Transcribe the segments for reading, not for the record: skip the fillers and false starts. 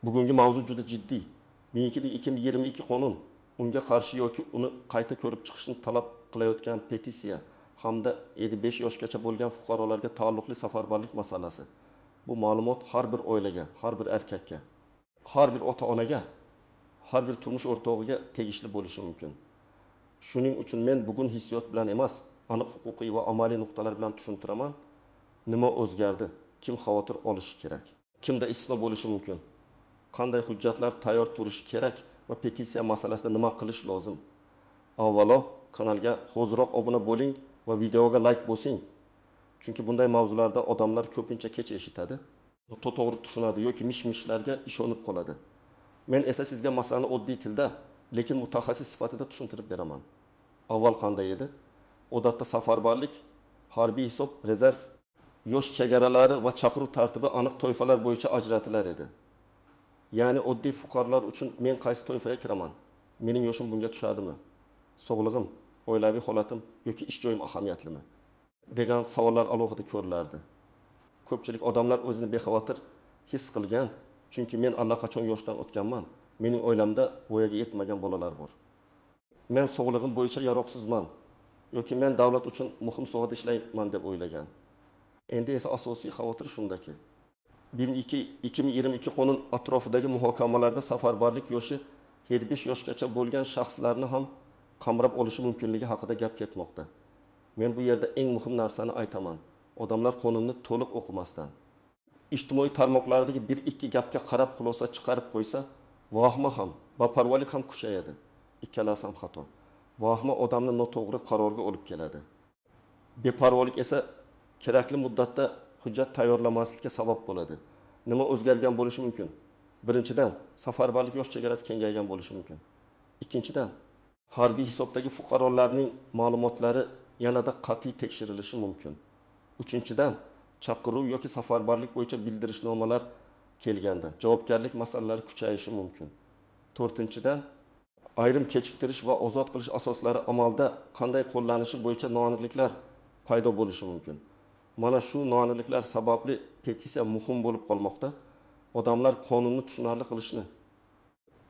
Bugungi mavzu juda jiddiy. 2022 qonun, unga qarshi yoki uni qayta ko'rib chiqishni talab qilayotgan petitsiya hamda 55 yoshgacha bo'lgan fuqarolarga taalluqli safarbarlik masalasi. Bu ma'lumot har bir oilaga, har bir erkakka, har bir ota-onaga, har bir turmush o'rtog'iga tegishli bo'lishi mumkin. Shuning uchun men bugun hissiyot bilan emas, aniq huquqiy va amaliy nuqtalar bilan tushuntiraman. Nima o'zgardi? Kim xavotir olishi kerak? Kimda isloh bo'lishi mumkin? Qanday hujjatlar tayyor turishi kerak va petitsiya masalasida nima qilish lozim? Avvalo, kanalga hozirroq obuna bo'ling va videoga like bosing. Chunki bunday mavzularda odamlar ko'pincha kech eshitadi, to'g'ri tushunadi yoki mish-mishlarga ishonib qoladi. Men esa sizga masalani oddiy tilda, lekin mutaxassis sifatida tushuntirib beraman. Avval qanday edi? Odatda safarbarlik, harbiy hisob, rezerv, yosh chegaralari va chaqiruv tartibi aniq toifalar bo'yicha ajratilar edi. Ya'ni oddiy fuqarolar uchun men qaysi toifaga kiraman? Mening yoshim bunga tushadimi? Sog'lig'im, oilaviy holatim yoki ish joyim ahamiyatlimi? Degan savollar alohida ko'rilardi. Ko'pchilik odamlar o'zini bexavotir his qilgan, chunki men allaqachon yoshdan o'tganman. Mening oilamda voyaga yetmagan bolalar bor. Men sog'lig'im bo'yicha yaroqsizman yoki men davlat uchun muhim sohada ishlayman deb o'ylagan. Endi esa asosiy xavotir shundaki, 2022 qonun atrofidagi muhokamalarda safarbarlik yoshi 75 yoshgacha bo'lgan shaxslarni ham qamrab olishi mumkinligi haqida gap ketmoqda. Men bu yerda eng muhim narsani aytaman. Odamlar qonunni to'liq o'qimasdan, ijtimoiy tarmoqlardagi 1-2 gapga qarab xulosa chiqarib qo'ysa, vahma ham, baparvolik ham kuchayadi. Ikkalasi ham xato. Vahma odamni noto'g'ri qarorga olib keladi. Beparvolik esa kerakli muddatda hujjat tayyorlamaslikka sabab bo'ladi. Nima o'zgargan bo'lishi mumkin? Birinchidan, safarbarlik yosh chegarasi kengaygan bo'lishi mumkin. Ikkinchidan, harbiy hisobdagi fuqarolarning ma'lumotlari yanada qat'iy tekshirilishi mumkin. Uchinchidan, chaqiruv yoki safarbarlik bo'yicha bildirishnomalar kelganda javobgarlik masalalari kuchayishi mumkin. To'rtinchidan, ayrim kechiktirish va ozod qilish asoslari amalda qanday qo'llanishi bo'yicha noaniqliklar paydo bo'lishi mumkin. Mana shu noaniqliklar sababli petitsiya muhim bo'lib qolmoqda. Odamlar qonunni tushunarli qilishni,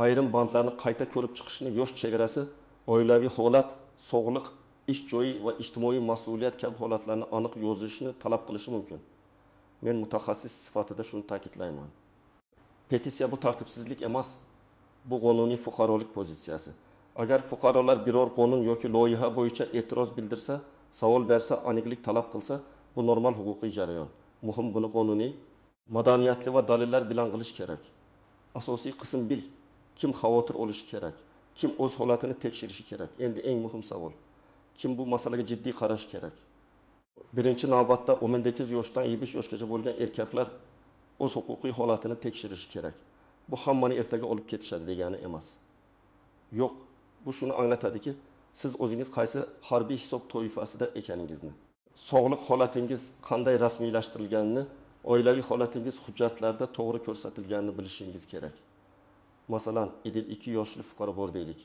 ayrim bandlarni qayta ko'rib chiqishni, yosh chegarasi, oilaviy holat, sog'liq, ish joyi va ijtimoiy mas'uliyat kabi holatlarni aniq yozishni talab qilishi mumkin. Men mutaxassis sifatida shuni ta'kidlayman. Petitsiya bu tartibsizlik emas, bu qonuniy fuqarolik pozitsiyasi. Agar fuqarolar biror qonun yoki loyiha bo'yicha e'tiroz bildirsa, savol bersa, aniqlik talab qilsa, bu normal huquqiy jarayon. Muhim buni qonuniy, madaniyatli va dalillar bilan qilish kerak. Asosiy qism bil, kim xavotir olishi kerak, kim o'z holatini tekshirishi kerak. Endi eng muhim savol, kim bu masalaga jiddiy qarashi kerak? Birinchi navbatda 18 yoshdan 25 yoshgacha bo'lgan erkaklar o'z huquqiy holatini tekshirishi kerak. Bu hammani ertaga olib ketishadi degani emas. Yo'q, bu shuni anglatadiki, siz o'zingiz qaysi harbiy hisob toifasida ekaningizni, sog'liq holatingiz qanday rasmiylashtirilganini, oilaviy holatingiz hujjatlarda to'g'ri ko'rsatilganini bilishingiz kerak. Masalan, Idil 2 yoshli fuqaro bor deylik.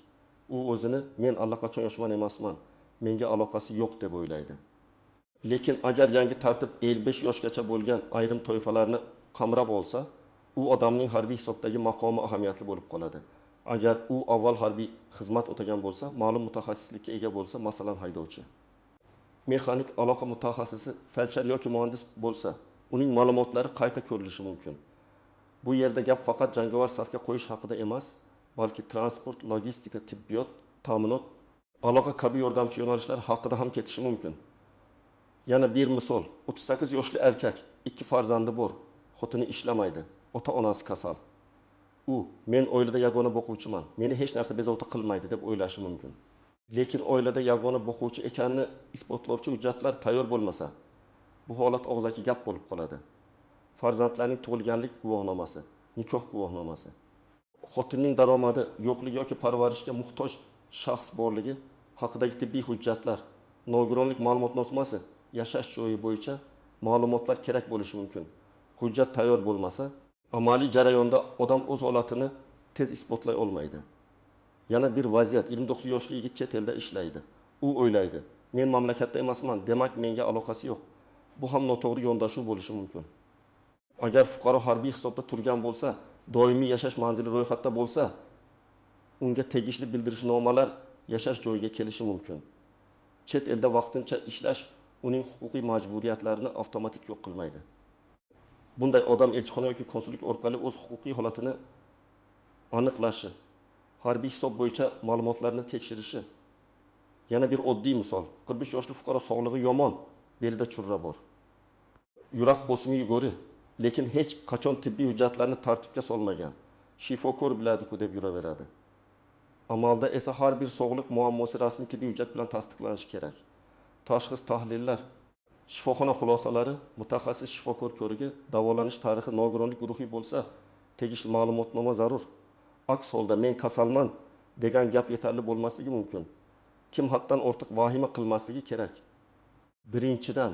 U o'zini men allaqachon yoshman emasman, menga aloqasi yo'q deb o'ylaydi. Lekin agar yangi tartib 55 yoshgacha bo'lgan ayrim toifalarni qamrab olsa, u odamning harbiy hisobdagi maqomi ahamiyatli bo'lib qoladi. Agar u avval harbiy xizmat o'tagan bo'lsa, ma'lum mutaxassislikka ega bo'lsa, masalan haydovchi, mexanik aloqa mutaxassisi, feldsher yoki muhandis bo'lsa, uning ma'lumotlari qayta ko'rilishi mumkin. Bu yerda gap faqat jangovar safga qo'yish haqida emas, balki transport, logistika, tibbiyot, ta'minot, aloqa kabi yordamchi yo'nalishlar haqida ham ketishi mumkin. Yana bir misol, 38 yoshli erkak, 2 farzandi bor, xotini ishlamaydi, ota-onasi kasal. U, men oilada yagona boquvchiman, meni hech narsa bezovta qilmaydi deb o'ylashi mumkin. Lekin oilada yagona boquvchi ekanini isbotlovchi hujjatlar tayyor bo'lmasa, bu holat og'zaki gap bo'lib qoladi. Farzandlarning tug'ilganlik guvohnomasi, nikoh guvohnomasi, xotinning daromadi, yo'qligi yoki parvarishga muhtoj shaxs borligi haqidagi tibbiy hujjatlar, nogironlik ma'lumotnomasi, yashash joyi bo'yicha ma'lumotlar kerak bo'lishi mumkin. Hujjat tayyor bo'lmasa, amaliy jarayonda odam o'z holatini tez isbotlay olmaydi. Yana bir vaziyat, 29 yoshli yigit chet elda ishlaydi. U o'ylaydi, men mamlakatda emasman, demak menga aloqasi yo'q. Bu ham noto'g'ri yondashuv bo'lishi mumkin. Agar fuqaro harbiy hisobda turgan bo'lsa, doimiy yashash manzili ro'yxatda bo'lsa, unga tegishli bildirishnomalar yashash joyiga kelishi mumkin. Chet elda vaqtincha ishlash uning huquqiy majburiyatlarini avtomatik yo'q qilmaydi. Bunday odam elchixona yoki konsullik orqali o'z huquqiy holatini aniqlashi, harbiy hisob bo'yicha ma'lumotlarni tekshirishi. Yana bir oddiy misol, 45 yoshli fuqaro sog'lig'i yomon, belida churra bor. Yurak bosimi yugori, lekin hech qachon tibbiy hujjatlarni tartibga solmagan. Shifokor biladi-ku deb yuraveradi. Amalda esa har bir sog'liq muammosi rasmiy tibbiy hujjat bilan tasdiqlanishi kerak. Tashxis tahlillar, shifoxona xulosalari mutaxassis shifokor ko'rigi, davolanish tarixi nogironlik guruhi bo'lsa, tegishli ma'lumotnoma zarur. Aks holda men kasalman degan gap yetarli bo'lmasligi mumkin. Kim haddan ortiq vahima qilmasligi kerak. Birinchidan,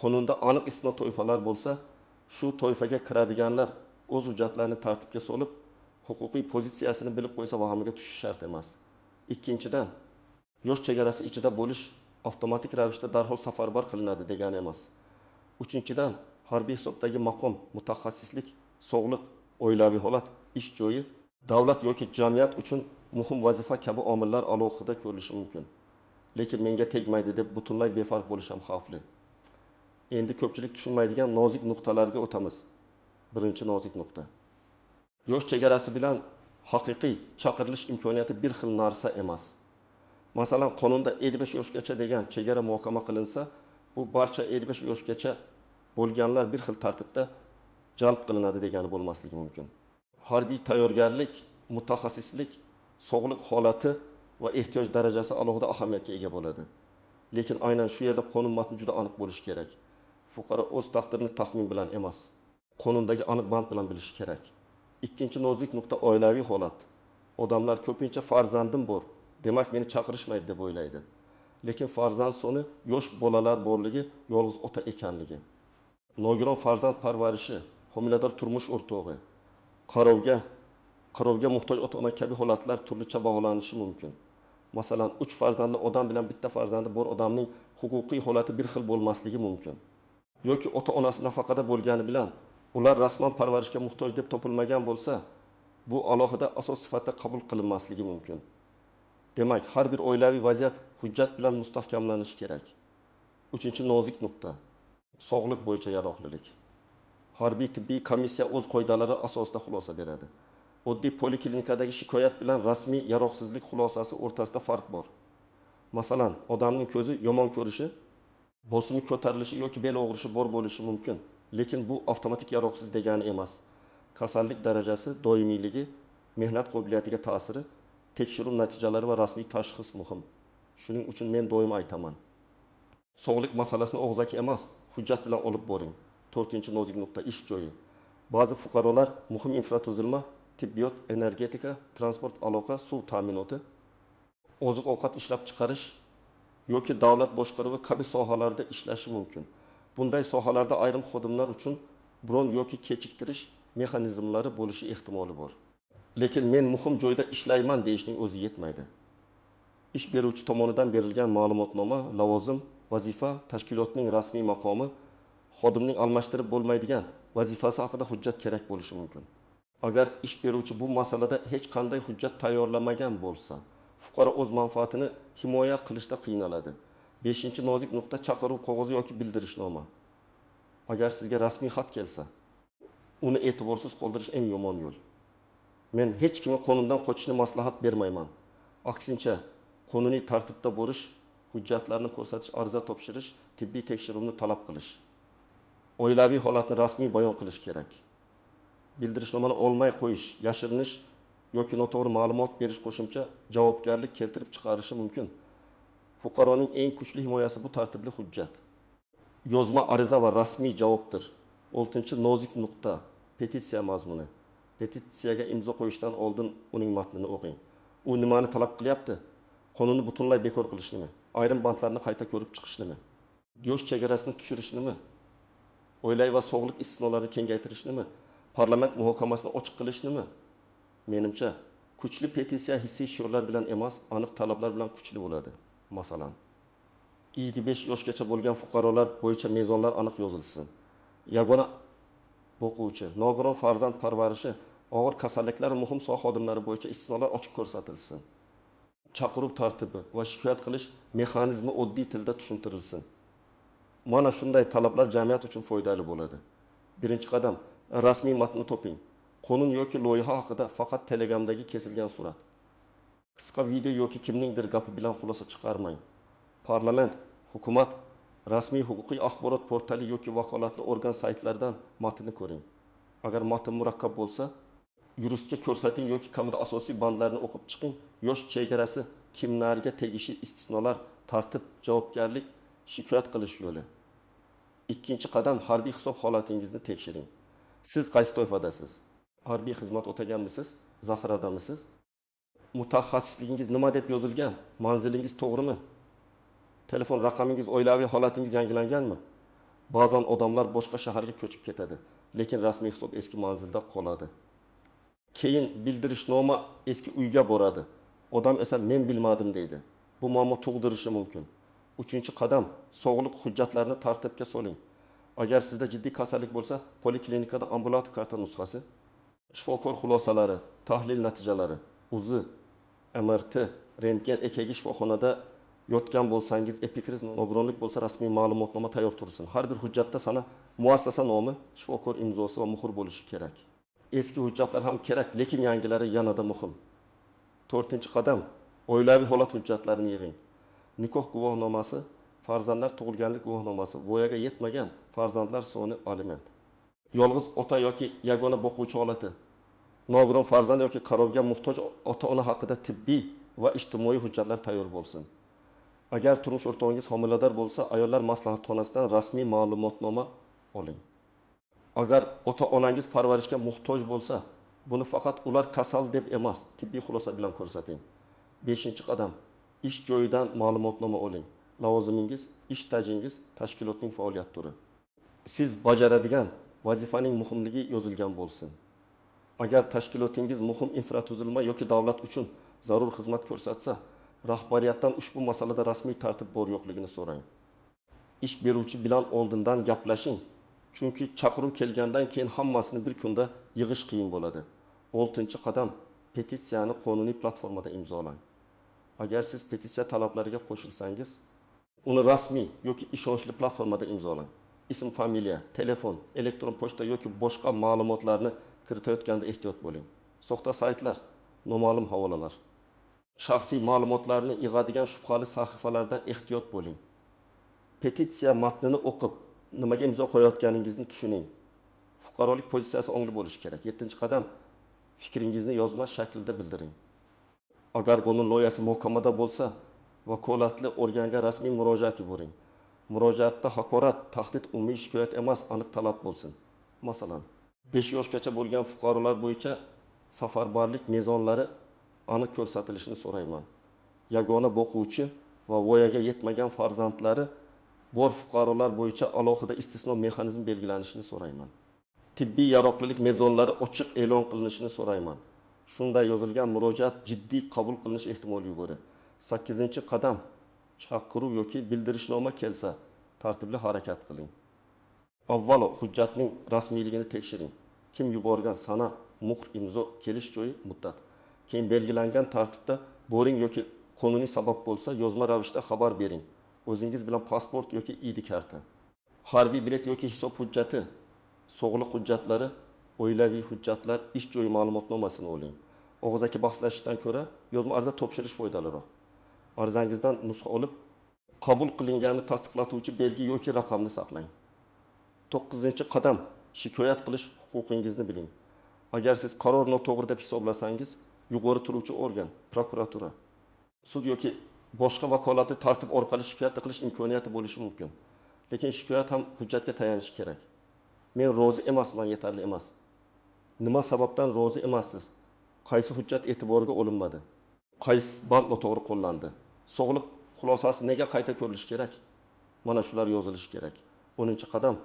qonunda aniq istisno toifalar bo'lsa, shu toifaga kiradiganlar o'z hujjatlarini tartibga solib, huquqiy pozitsiyasini bilib qo'ysa vahimaga tushish shart emas. Ikkinchidan, yosh chegarasi ichida bo'lish avtomatik ravishda darhol safarbar qilinadi degani emas. Uchinchidan, harbiy hisobdagi maqom, mutaxassislik, sog'liq, oilaviy holat, ish joyi davlat yoki jamiyat uchun muhim vazifa kabi omillar alohida ko'rilishi mumkin. Lekin menga tegmaydi deb butunlay befarq bo'lish ham xavfli. Endi ko'pchilik tushunmaydigan nozik nuqtalarga o'tamiz. Birinchi nozik nuqta. Yosh chegarasi bilan haqiqiy chaqirilish imkoniyati bir xil narsa emas. Masalan, qonunda 55 yoshgacha degan chegara muhokama qilinsa, bu barcha 55 yoshgacha bo'lganlar bir xil tartibda jalb qilinadi degani bo'lmasligi mumkin. Harbiy tayyorgarlik, mutaxassislik, sog'liq holati va ehtiyoj darajasi alohida ahamiyatga ega bo'ladi. Lekin aynan shu yerda qonun matni juda aniq bo'lishi kerak. Fuqaro o'z taqdirini taxmin bilan emas, qonundagi aniq band bilan bilishi kerak. Ikkinchi nozik nuqta oilaviy holat. Odamlar ko'pincha farzandim bor, demak meni chaqirishmaydi deb o'ylaydi. Lekin farzand soni yosh bolalar borligi, yolg'iz ota ekanligi. Nogiron farzand parvarishi, homilador turmush o'rtog'i, qarovga muhtoj ota-ona kabi holatlar turlicha baholanishi mumkin. Masalan, 3 farzandli odam bilan bitta farzandi bor odamning huquqiy holati bir xil bo'lmasligi mumkin. Yoki ota-onasi nafaqada bo'lgani bilan ular rasman parvarishga muhtoj deb topilmagan bo'lsa, bu alohida asos sifatida qabul qilinmasligi mumkin. Demak, har bir oilaviy vaziyat hujjat bilan mustahkamlanishi kerak. Uchinchi nozik nuqta. Sog'liq bo'yicha yaroqlilik. Harbiy tibbiy komissiya o'z qoidalari asosida xulosa beradi. Oddiy poliklinikadagi shikoyat bilan rasmiy yaroqsizlik xulosasi o'rtasida farq bor. Masalan, odamning ko'zi yomon ko'rishi, bosimi ko'tarilishi yoki bel og'rishi bor bo'lishi mumkin. Lekin bu avtomatik yaroqsiz degani emas. Kasallik darajasi, doimiyligi, mehnat qobiliyatiga ta'siri, tekshiruv natijalari va rasmiy tashxis muhim. Shuning uchun men doim aytaman. Sog'liq masalasini og'zaki emas, hujjat bilan olib boring. 4-nozik nuqta ish joyi. Ba'zi fuqarolar muhim infratuzilma, tibbiyot, energetika, transport, aloqa, suv ta'minoti, oziq-ovqat ishlab chiqarish yoki davlat boshqaruvi kabi sohalarda ishlashi mumkin. Bunday sohalarda ayrim xodimlar uchun bron yoki kechiktirish mexanizmlari bo'lishi ehtimoli bor. Lekin men muhim joyda ishlayman deyishning o'zi yetmaydi. Ish beruvchi tomonidan berilgan ma'lumotnoma, lavozim, vazifa, tashkilotning rasmiy maqomi, xodimning almashtirib bo'lmaydigan vazifasi haqida hujjat kerak bo'lishi mumkin. Agar ish beruvchi bu masalada hech qanday hujjat tayyorlamagan bo'lsa, fuqaro o'z manfaatini himoya qilishda qiynaladi. 5-nozik nuqta chaqiruv qog'ozi yoki bildirishnoma. Agar sizga rasmiy xat kelsa, uni e'tiborsiz qoldirish eng yomon yo'l. Men hech kimga qonundan qochishni maslahat bermayman. Aksincha, qonuniy tartibda bo'lish, hujjatlarni ko'rsatish, ariza topshirish, tibbiy tekshiruvni talab qilish. Oilaviy holatni rasmiy bayon qilish kerak. Bildirishnomani olmay qo'yish, yashirinish yoki noto'g'ri ma'lumot berish qo'shimcha javobgarlik keltirib chiqarishi mumkin. Fuqaroning eng kuchli himoyasi bu tartibli hujjat. Yozma ariza va rasmiy javobdir. 6-nozik nuqta petitsiya mazmuni. Petitsiyaga imzo qo'yishdan oldin uning matnini o'qing. U nimani talab qilyapti? Qonunni butunlay bekor qilishnimi? Ayrim bandlarni qayta ko'rib chiqishnimi? Yosh chegarasini tushirishnimi? Oilaviy va sog'liq istisnolarini kengaytirishnimi? Parlament muhokamasini ochiq qilishnimi? Menimcha, kuchli petitsiya hissiy shiorlar bilan emas, aniq talablar bilan kuchli bo'ladi. Masalan, 55 yoshgacha bo'lgan fuqarolar bo'yicha mezonlar aniq yozilsin. Yagona o'quvchi, nogiron farzand parvarishi og'ir kasalliklar va muhim soha xodimlari bo'yicha istisnolar ochib ko'rsatilsin. Chaqiruv tartibi va shikoyat qilish mexanizmi oddiy tilda tushuntirilsin. Mana shunday talablar jamiyat uchun foydali bo'ladi. Birinchi qadam, rasmiy matnni toping. Qonun yoki loyiha haqida faqat Telegramdagi kesilgan surat. Qisqa video yoki kimningdir gapi bilan xulosa chiqarmang. Parlament, hukumat, rasmiy huquqiy axborot portali yoki vakolatli organ saytlaridan matnni ko'ring. Agar matn murakkab bo'lsa, yuristga ko'rsating yoki kamida asosiy bandlarni o'qib chiqing. Yosh chegarasi, kimlarga tegishli istisnolar, tartib, javobgarlik, shikoyat qilish yo'li. Ikkinchi qadam, harbiy hisob holatingizni tekshiring. Siz qaysi toifadasiz? Harbiy xizmat o'taganmisiz? Zaxiradamisiz? Mutaxassisligingiz nima deb yozilgan? Manzilingiz to'g'rimi? Telefon raqamingiz, oilaviy holatingiz yangilanganmi? Ba'zan odamlar boshqa shaharga ko'chib ketadi, lekin rasmiy hisob eski manzilda qoladi. Keyin bildirishnoma eski uyga boradi. Odam esa men bilmadim deydi. Bu muammo tug'dirishi mumkin. Uchinchi qadam, sog'liq hujjatlarini tartibga soling. Agar sizda jiddiy kasallik bo'lsa, poliklinikada ambulant karta nusxasi, shifokor xulosalari, tahlil natijalari, UZI, MRT, rentgen, EKG shifoxonada yotgan bo'lsangiz, epikriz, nogironlik bo'lsa rasmiy ma'lumotnoma tayyor tursin. Har bir hujjatda sana muassasa nomi, shifokor imzosi va muhr bo'lishi kerak. Eski hujjatlar ham kerak, lekin yangilari yanada muhim. To'rtinchi qadam, oilaviy holat hujjatlarini yig'ing. Nikoh guvohnomasi, farzandlar tug'ilganlik guvohnomasi, voyaga yetmagan farzandlar soni, aliment. Yolg'iz ota yoki yagona boquvchi holati, nogiron farzand yoki qarovga muhtoj ota-ona haqida tibbiy va ijtimoiy hujjatlar tayyor bo'lsin. Agar turmush o'rtog'ingiz homilador bo'lsa, ayollar maslahatxonasidan rasmiy ma'lumotnoma oling. Agar ota-onangiz parvarishga muhtoj bo'lsa, buni faqat ular kasal deb emas, tibbiy xulosa bilan ko'rsating. 5-qadam, ish joyidan ma'lumotnoma oling. Lavozimingiz, ish stajingiz, tashkilotning faoliyat turi. Siz bajaradigan vazifaning muhimligi yozilgan bo'lsin. Agar tashkilotingiz muhim infratuzilma yoki davlat uchun zarur xizmat ko'rsatsa, rahbariyatdan ushbu masalada rasmiy tartib bor yo'qligini so'rang. Ish beruvchi bilan oldindan gaplashing, chunki chaqiruv kelgandan keyin hammasini bir kunda yig'ish qiyin bo'ladi. 6-qadam, petitsiyani qonuniy platformada imzolang. Agar siz petitsiya talablariga qo'shilsangiz, uni rasmiy yoki ishonchli platformada imzolang. Ism, familiya, telefon, elektron pochta yoki boshqa ma'lumotlarni kiritayotganda ehtiyot bo'ling. Soxta saytlar, noma'lum havolalar, shaxsiy ma'lumotlarni yig'adigan shubhali sahifalardan ehtiyot bo'ling. Petitsiya matnini o'qib, nimaga imzo qo'yayotganingizni tushuning. Fuqarolik pozitsiyasi ongli bo'lishi kerak. 7-qadam, fikringizni yozma shaklida bildiring. Agar qonun loyihasi muhokamada bo'lsa, vakolatli organga rasmiy murojaat yuboring. Murojaatda haqorat, tahdid umumiy shikoyat emas, aniq talab bo'lsin. Masalan, 5 yoshgacha bo'lgan fuqarolar bo'yicha safarbarlik mezonlari aniq ko'rsatilishini so'rayman. Yagona boquvchi va voyaga yetmagan farzandlari bor fuqarolar bo'yicha alohida istisno mexanizmi belgilanishini so'rayman. Tibbiy yaroqlilik mezonlari ochiq e'lon qilinishini so'rayman. Shunday yozilgan murojaat jiddiy qabul qilinish ehtimoli yuqori. 8-qadam, chaqiruv yoki bildirishnoma kelsa, tartibli harakat qiling. Avvalo hujjatning rasmiyligini tekshiring. Kim yuborgan, sana, muhr, imzo, kelish joyi, muddat. Keyin belgilangan tartibda boring yoki qonuniy sabab bo'lsa, yozma ravishda xabar bering. O'zingiz bilan pasport yoki ID karta, harbiy bilet yoki hisob hujjati, sog'liq hujjatlari, oilaviy hujjatlar, ish joyi ma'lumotnomasini oling. Og'zaki bahslashishdan ko'ra yozma ariza topshirish foydaliroq. Arizangizdan nusxa olib, qabul qilinganini tasdiqlatuvchi belgi yoki raqamni saqlang. 9-qadam, shikoyat qilish huquqingizni biling. Agar siz qaror noto'g'ri deb hisoblasangiz, yuqori turuvchi organ, prokuratura, sud yoki boshqa vakolatli tartib orqali shikoyat qilish imkoniyati bo'lishi mumkin. Lekin shikoyat ham hujjatga tayanishi kerak. Men rozi emasman, yetarli emas. Nima sababdan rozi emassiz? Qaysi hujjat e'tiborga olinmadi? Qaysi band noto'g'ri qo'llandi? Sog'liq xulosasi nega qayta ko'rilishi kerak? Mana shular yozilishi kerak. 10-qadam,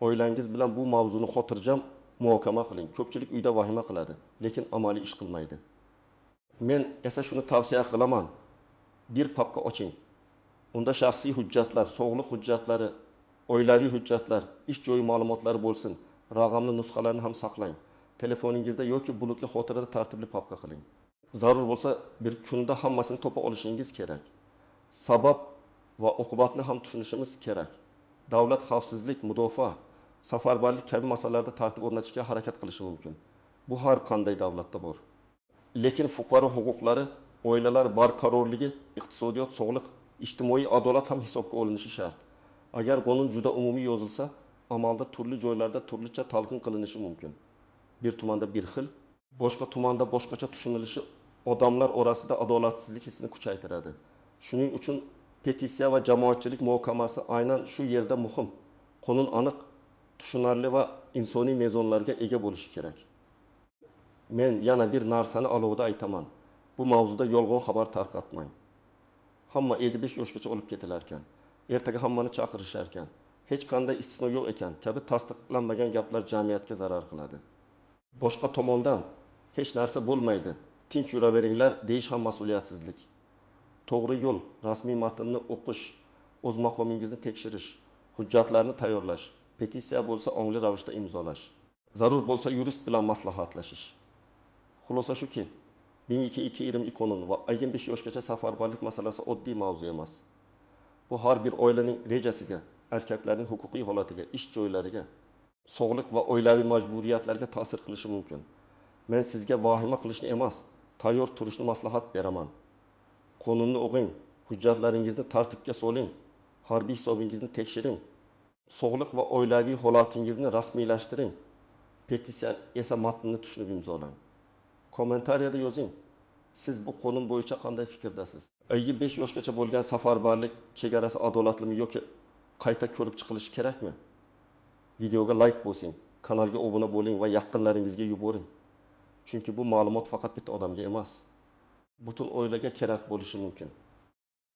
oilangiz bilan bu mavzuni xotirjam muhokama qiling. Ko'pchilik uyda vahima qiladi, lekin amaliy ish qilmaydi. Men esa shuni tavsiya qilaman. Bir papka oching. Unda shaxsiy hujjatlar, sog'liq hujjatlari, oilaviy hujjatlar, ish joyi ma'lumotlari bo'lsin. Raqamli nusxalarini ham saqlang. telefoningizda yoki bulutli xotirada tartibli papka qiling. Zarur bo'lsa bir kunda hammasini topa olishingiz kerak. Sabab va oqibatni ham tushunishimiz kerak. Davlat xavfsizlik, mudofaa, safarbarlik kabi masalalarda tartib o'rnatishga harakat qilishi mumkin. Bu har qanday davlatda bor. Lekin fuqaro huquqlari, oilalar barqarorligi, iqtisodiyot, sog'liq, ijtimoiy adolat ham hisobga olinishi shart. Agar qonun juda umumiy yozilsa, amalda turli joylarda turlicha talqin qilinishi mumkin. Bir tumanda bir xil, boshqa tumanda boshqacha tushunilishi odamlar orasida adolatsizlik hissini kuchaytiradi. Shuning uchun petitsiya va jamoatchilik muhokamasi aynan shu yerda muhim. Qonun aniq, tushunarli va insoniy mezonlarga ega bo'lishi kerak. Men yana bir narsani alohida aytaman. Bu mavzuda yolg'on xabar tarqatmang. Hamma 55 yoshgacha olib ketilar ekan. Ertaga hammani chaqirishar ekan. Hech qanday istisno yo'q ekan kabi tasdiqlanmagan gaplar jamiyatga zarar qiladi. Boshqa tomondan hech narsa bo'lmaydi, tinch yuraveringlar deyish ham mas'uliyatsizlik. To'g'ri yo'l, rasmiy matnni o'qish, o'z maqomingizni tekshirish, hujjatlarni tayyorlash, petitsiya bo'lsa ongli ravishda imzolash. Zarur bo'lsa yurist bilan maslahatlashish. Xulosa shuki, 1222 qonun va 55 yoshgacha safarbarlik masalasi oddiy mavzu emas. Bu har bir oilaning rejasiga, erkaklarning huquqiy holatiga, ish joylariga, sog'liq va oilaviy majburiyatlarga ta'sir qilishi mumkin. Men sizga vahima qilishni emas, tayyor turishni maslahat beraman. Qonunni o'qing, hujjatlaringizni tartibga soling, harbiy hisobingizni tekshiring, sog'liq va oilaviy holatingizni rasmiylashtiring. Petitsiya esa matnini tushunib imzolang. Kommentariyada yozing. Siz bu qonun bo'yicha qanday fikrdasiz? 55 yoshgacha bo'lgan safarbarlik chegarasi adolatlimi yoki qayta ko'rib chiqilishi kerakmi? Videoga like bosing, kanalga obuna bo'ling va yaqinlaringizga yuboring. Chunki bu ma'lumot faqat bitta odamga emas, butun oilaga kerak bo'lishi mumkin.